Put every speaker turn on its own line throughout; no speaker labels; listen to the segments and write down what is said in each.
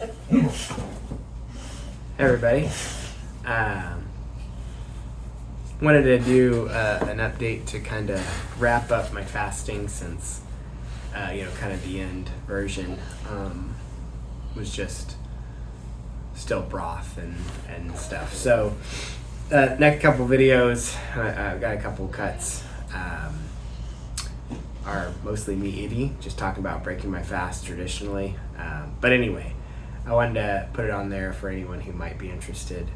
Hey everybody. Wanted to do an update to kind of wrap up my fasting since, kind of the end version was just still broth and stuff. So next couple videos, I've got a couple cuts, are mostly me eating, just talking about breaking my fast traditionally. But anyway, I wanted to put it on there for anyone who might be interested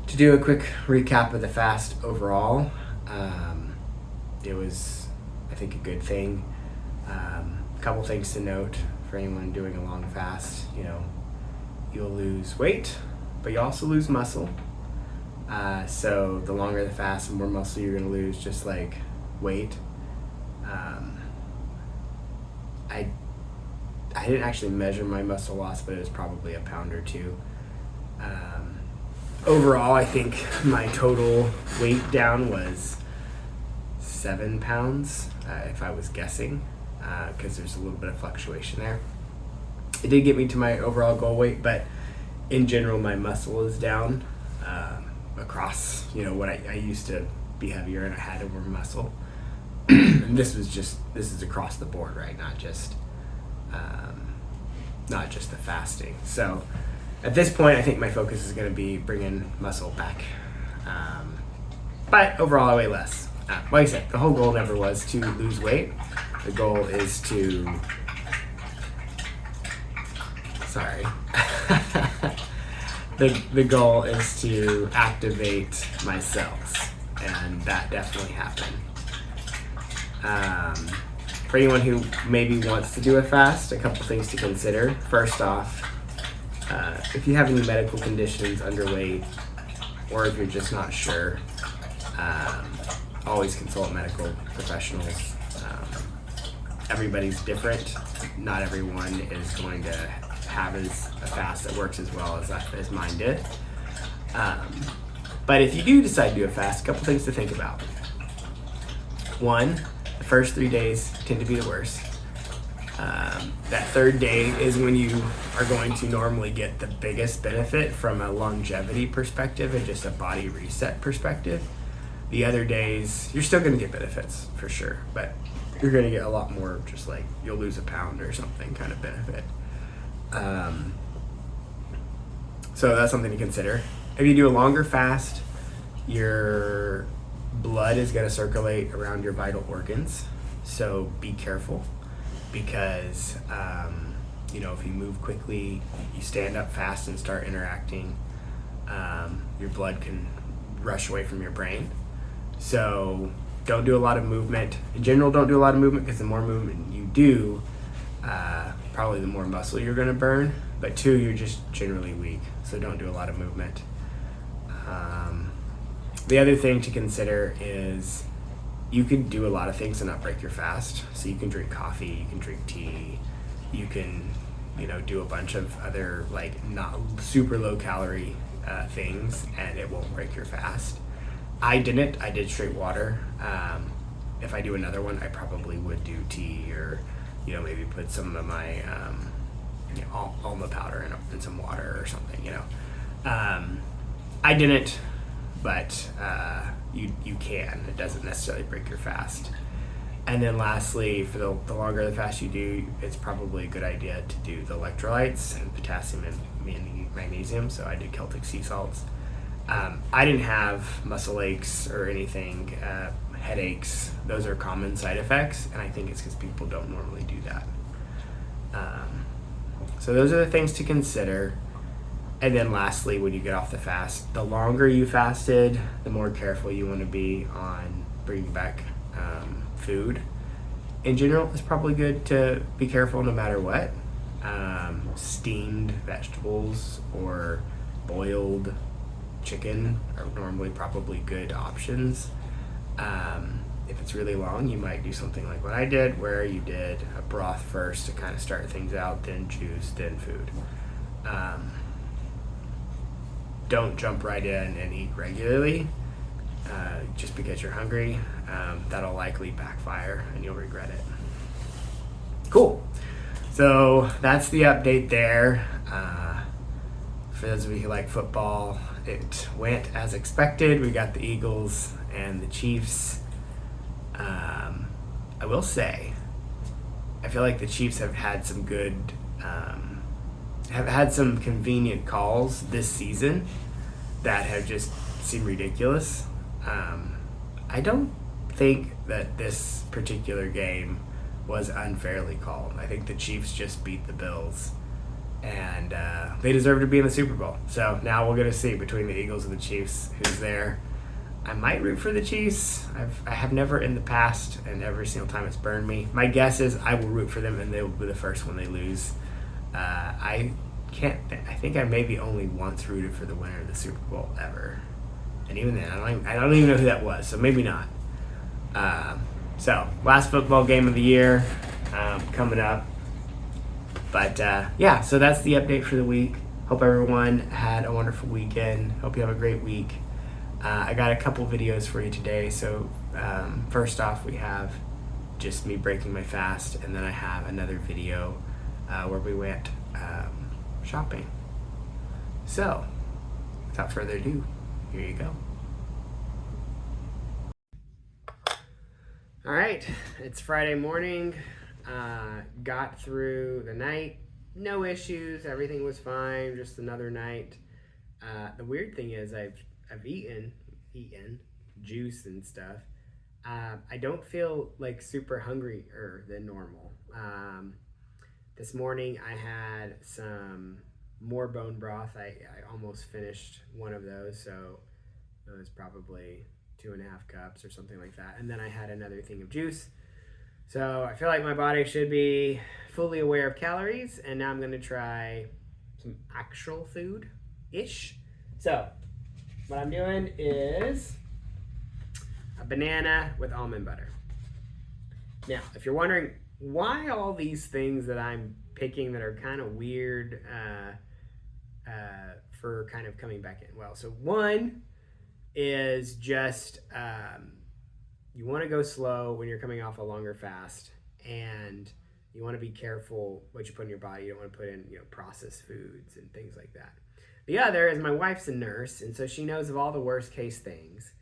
to do a quick recap of the fast overall. It was, I think, a good thing. A couple things to note for anyone doing a long fast. You'll lose weight, but you also lose muscle. So the longer the fast, the more muscle you're going to lose, just like weight. I didn't actually measure my muscle loss, but it was probably a pound or two. Overall, I think my total weight down was 7 pounds, if I was guessing, because there's a little bit of fluctuation there. It did get me to my overall goal weight, but in general, my muscle is down across, what I used to be heavier and I had more muscle. And this is across the board, right? Not just the fasting. So at this point, I think my focus is going to be bringing muscle back. But overall, I weigh less. Like I said, the whole goal never was to lose weight. The goal is to, the goal is to activate my cells, and that definitely happened. For anyone who maybe wants to do a fast, a couple things to consider. First off, if you have any medical conditions, underweight, or if you're just not sure, always consult medical professionals. Everybody's different. Not everyone is going to have a fast that works as well as mine did. But if you do decide to do a fast, a couple things to think about. One, the first 3 days tend to be the worst. That third day is when you are going to normally get the biggest benefit from a longevity perspective and just a body reset perspective. The other days, you're still going to get benefits for sure, but you're going to get a lot more, just like you'll lose a pound or something kind of benefit. So that's something to consider. If you do a longer fast, your blood is going to circulate around your vital organs, so be careful, because if you move quickly, you stand up fast and start interacting, your blood can rush away from your brain. So don't do a lot of movement. In general, don't do a lot of movement, because the more movement you do, probably the more muscle you're going to burn. But two, you're just generally weak, so don't do a lot of movement. The other thing to consider is you can do a lot of things and not break your fast. So you can drink coffee, you can drink tea, you can, do a bunch of other not super low calorie things, and it won't break your fast. I didn't. I did straight water. If I do another one, I probably would do tea, or maybe put some of my almond powder in some water or something. I didn't. But you can. It doesn't necessarily break your fast. And then lastly, for the longer the fast you do, it's probably a good idea to do the electrolytes and potassium and magnesium. So I did Celtic sea salts. I didn't have muscle aches or anything, headaches. Those are common side effects, and I think it's because people don't normally do that. So those are the things to consider. And then lastly, when you get off the fast, the longer you fasted, the more careful you want to be on bringing back food. In general, it's probably good to be careful no matter what. Steamed vegetables or boiled chicken are normally probably good options. If it's really long, you might do something like what I did, where you did a broth first to kind of start things out, then juice, then food. Don't jump right in and eat regularly just because you're hungry. That'll likely backfire and you'll regret it. Cool. So that's the update there. For those of you who like football, it went as expected. We got the Eagles and the Chiefs. I will say, I feel like the Chiefs have had some good, have had some convenient calls this season that have just seemed ridiculous. I don't think that this particular game was unfairly called. I think the Chiefs just beat the Bills, and they deserve to be in the Super Bowl. So now we're going to see between the Eagles and the Chiefs who's there. I might root for the Chiefs. I have never in the past, and every single time it's burned me. My guess is I will root for them, and they will be the first when they lose. I think I maybe only once rooted for the winner of the Super Bowl ever, and even then, I don't even know who that was. So maybe not. So last football game of the year coming up. But yeah, so that's the update for the week. Hope everyone had a wonderful weekend. Hope you have a great week. I got a couple videos for you today. So first off, we have just me breaking my fast, and then I have another video where we went shopping. So without further ado, here you go. All right, it's Friday morning. Got through the night, no issues, everything was fine, just another night. The weird thing is I've eaten juice and stuff. I don't feel like super hungrier than normal. This morning I had some more bone broth. I almost finished one of those, so it was probably 2.5 cups or something like that. And then I had another thing of juice. So I feel like my body should be fully aware of calories, and now I'm going to try some actual food-ish. So what I'm doing is a banana with almond butter. Now, if you're wondering why all these things that I'm picking that are kind of weird for kind of coming back in. Well, so one is just you want to go slow when you're coming off a longer fast, and you want to be careful what you put in your body. You don't want to put in, processed foods and things like that. The other is my wife's a nurse, and so she knows of all the worst case things.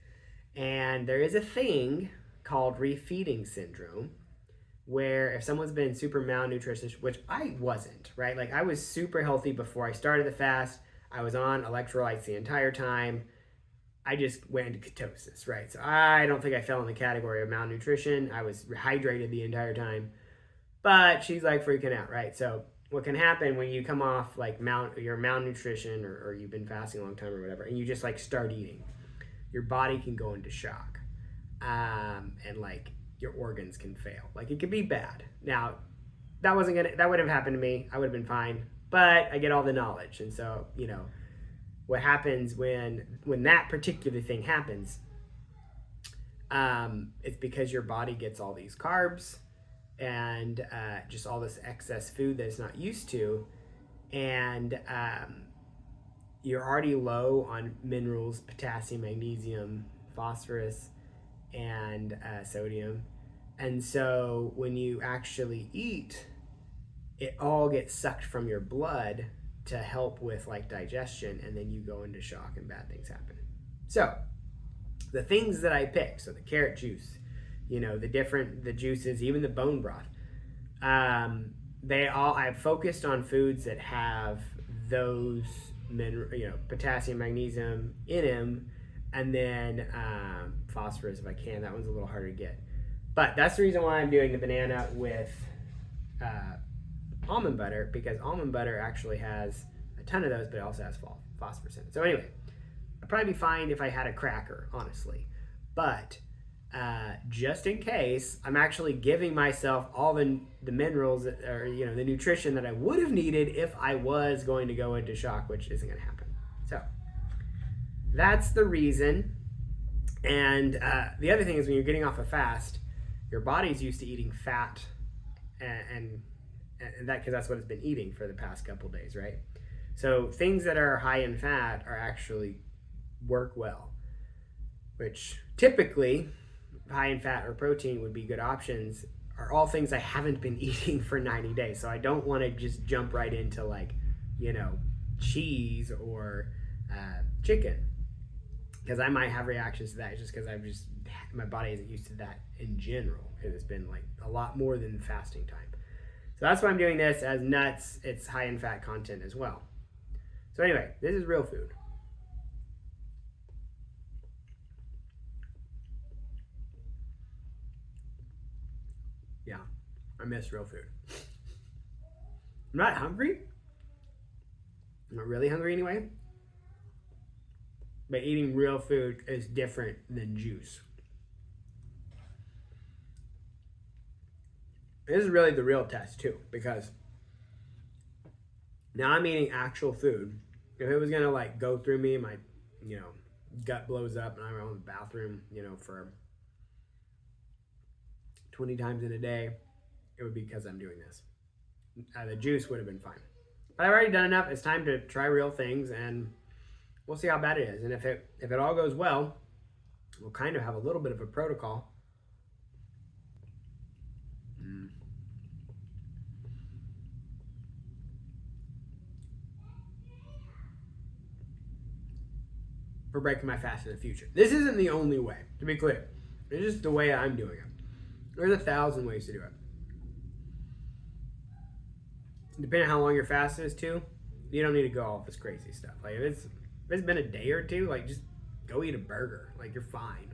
And there is a thing called refeeding syndrome, where if someone's been super malnutritious, which I wasn't, right? Like I was super healthy before I started the fast. I was on electrolytes the entire time. I just went into ketosis, right? So I don't think I fell in the category of malnutrition. I was hydrated the entire time. But she's like freaking out, right? So what can happen when you come off like your malnutrition or you've been fasting a long time or whatever, and you just like start eating, your body can go into shock. And like your organs can fail. Like it could be bad. Now, that wouldn't have happened to me. I would have been fine. But I get all the knowledge. And so, what happens when that particular thing happens, it's because your body gets all these carbs and just all this excess food that it's not used to, and you're already low on minerals, potassium, magnesium, phosphorus, and sodium. And so when you actually eat, it all gets sucked from your blood to help with like digestion, and then you go into shock and bad things happen. So the things that I picked, so the carrot juice, the juices, even the bone broth, I've focused on foods that have those potassium, magnesium in them, and then phosphorus if I can. That one's a little harder to get. But that's the reason why I'm doing the banana with almond butter, because almond butter actually has a ton of those, but it also has phosphorus in it. So anyway, I'd probably be fine if I had a cracker, honestly. But just in case, I'm actually giving myself all the minerals or the nutrition that I would have needed if I was going to go into shock, which isn't going to happen. So that's the reason. And the other thing is when you're getting off a fast, your body's used to eating fat and that because that's what it's been eating for the past couple days, right? So things that are high in fat are actually work well, which typically high in fat or protein would be good options, are all things I haven't been eating for 90 days. So I don't want to just jump right into like cheese or chicken, because I might have reactions to that just because my body isn't used to that in general, because it's been like a lot more than fasting time. So that's why I'm doing this. As nuts, it's high in fat content as well. So anyway, this is real food. Yeah, I miss real food. I'm not hungry. I'm not really hungry anyway. But eating real food is different than juice. This is really the real test too, because now I'm eating actual food. If it was gonna like go through me, my gut blows up and I'm in the bathroom, for 20 times in a day, it would be because I'm doing this. The juice would have been fine. But I've already done enough. It's time to try real things, and we'll see how bad it is. And if it all goes well, we'll kind of have a little bit of a protocol. For breaking my fast in the future. This isn't the only way, to be clear. It's just the way I'm doing it. There's 1,000 ways to do it. Depending on how long your fast is too, you don't need to go all this crazy stuff. Like if it's been a day or two, like just go eat a burger. Like you're fine.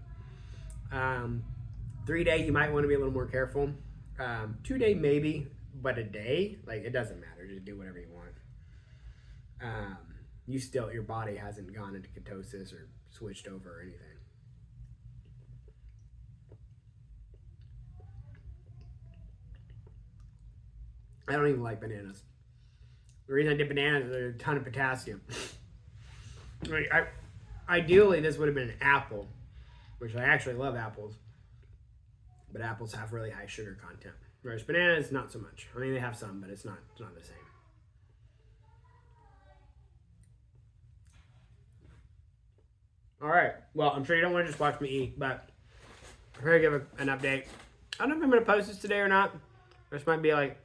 3-day, you might want to be a little more careful. 2-day maybe, but a day, like it doesn't matter. Just do whatever you want. Your body hasn't gone into ketosis or switched over or anything. I don't even like bananas. The reason I did bananas is there's a ton of potassium. Ideally, this would have been an apple, which I actually love apples, but apples have really high sugar content. Whereas bananas, not so much. I mean, they have some, but it's not the same. All right. Well, I'm sure you don't want to just watch me eat, but I'm going to give an update. I don't know if I'm going to post this today or not. This might be like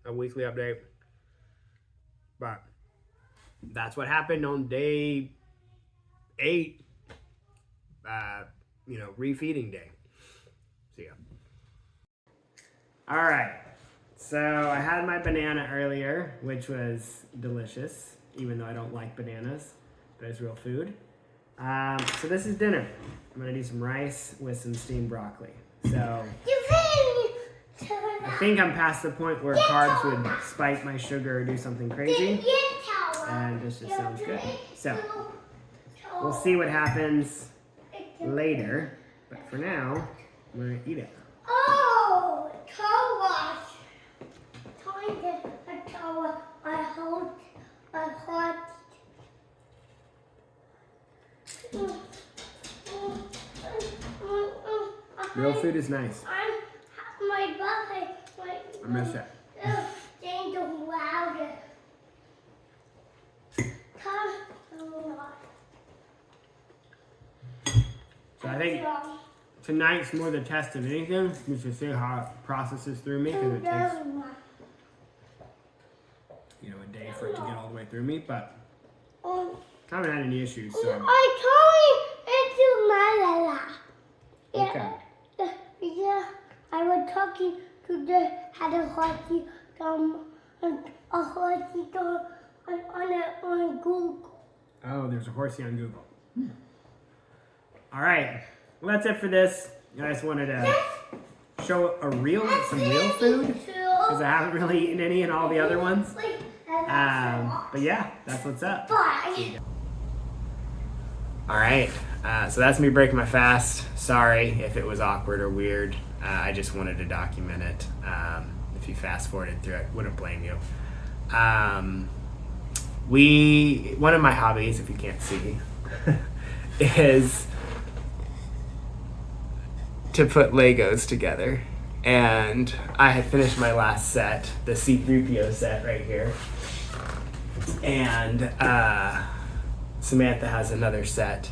a weekly update. But that's what happened on day 8, refeeding day. See ya. All right. So I had my banana earlier, which was delicious, even though I don't like bananas, but it's real food. So this is dinner. I'm gonna do some rice with some steamed broccoli. So I think I'm past the point where carbs would spike my sugar or do something crazy, and this just sounds good. So we'll see what happens later, but for now, I'm gonna eat it.
Oh, car wash. I hold.
Real food is nice.
My body.
I miss it.
Change louder.
So I think tonight's more the test than anything, just to see how it processes through me, because it takes a day for it to get all the way through me, but I haven't had any issues. So
I told you it's Malala.
Okay.
Yeah, I was talking to had a horsey on Google.
Oh, there's a horsey on Google. All right. Well, that's it for this. I just wanted to show some real food, because I haven't really eaten any in all the other ones. But yeah, that's what's up.
Bye.
All right. So that's me breaking my fast. Sorry if it was awkward or weird. I just wanted to document it. If you fast forwarded through it, wouldn't blame you. One of my hobbies, if you can't see, is to put Legos together. And I had finished my last set, the C-3PO set right here. And Samantha has another set.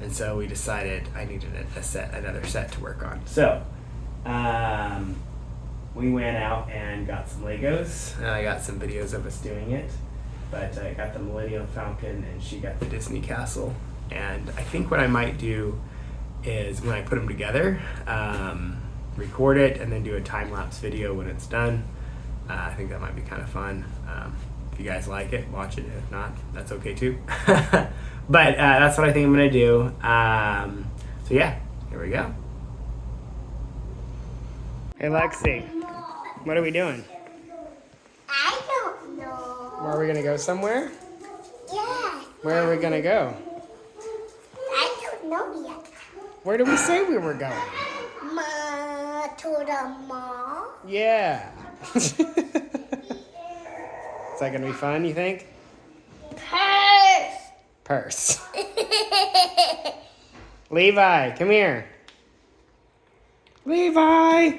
And so we decided I needed another set to work on. So we went out and got some Legos. And I got some videos of us doing it. but I got the Millennium Falcon and she got the Disney Castle. And I think what I might do is when I put them together, record it and then do a time-lapse video when it's done. I think that might be kind of fun. If you guys like it, watch it. If not, that's okay too. But that's what I think I'm gonna do. So yeah, here we go. Hey Lexi, what are we doing?
I don't know.
Are we gonna go somewhere?
Yeah.
Where are we gonna go?
I don't know yet.
Where did we say we were going?
To the mall.
Yeah. Is that gonna be fun, you think? Purse. Levi, come here. Levi!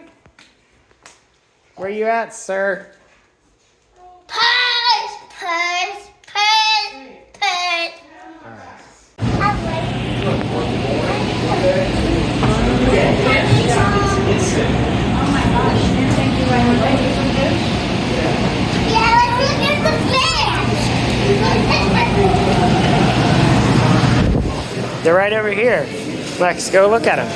Where you at, sir?
Purse. Yeah, let's look at the fish.
They're right over here. Lex, go look at them.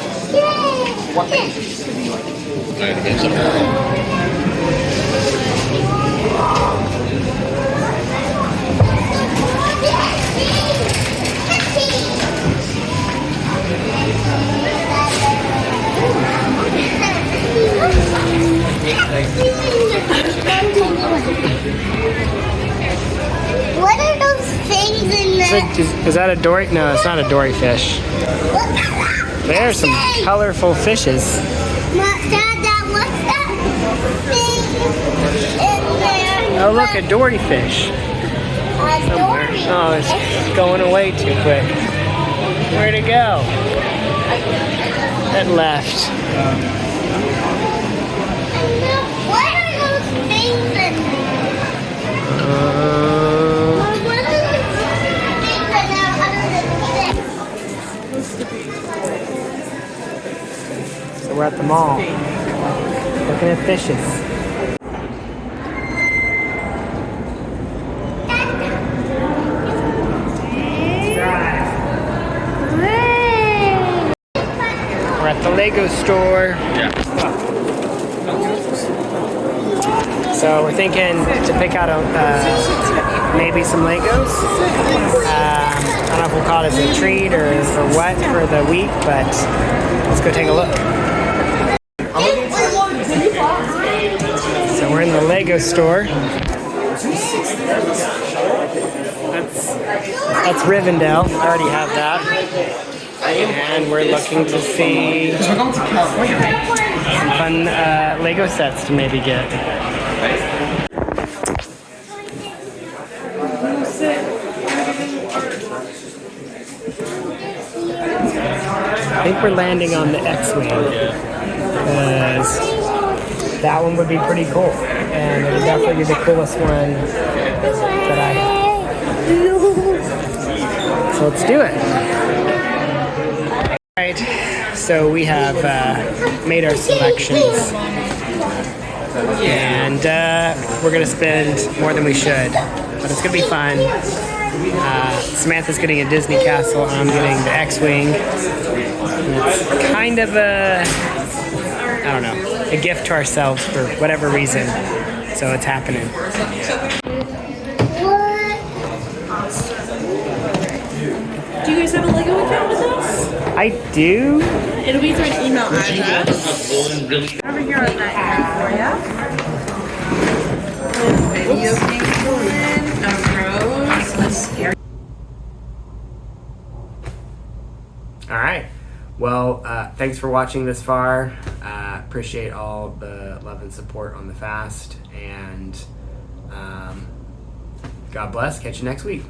What are those things in there?
Is that a dory? No, it's not a dory fish. There are some colorful fishes.
Dad, what's that thing in there?
Oh, look, a dory fish.
A dory.
Oh, it's going away too quick. Where'd it go? It left.
What are those things in there? What are those things in there other than fish?
So we're at the mall, looking at fishes. We're at the Lego store.
Yeah.
So we're thinking to pick out maybe some Legos. I don't know if we'll call it as a treat or for what for the week, but let's go take a look. So we're in the Lego store. That's Rivendell. I already have that. And we're looking to see some fun Lego sets to maybe get. I think we're landing on the X-Wing because that one would be pretty cool. And it would definitely be the coolest one that I have. So let's do it. Alright, so we have made our selections. And we're going to spend more than we should. But it's going to be fun. Samantha's getting a Disney Castle. I'm getting the X-Wing. It's kind of a gift to ourselves for whatever reason. So it's happening.
Do you guys have a Lego account with us?
I do.
It'll be through an email address. Over here on that end for you. Video game coming, a rose, a scary.
All right. Well, thanks for watching this far. Appreciate all the love and support on the fast. And God bless. Catch you next week.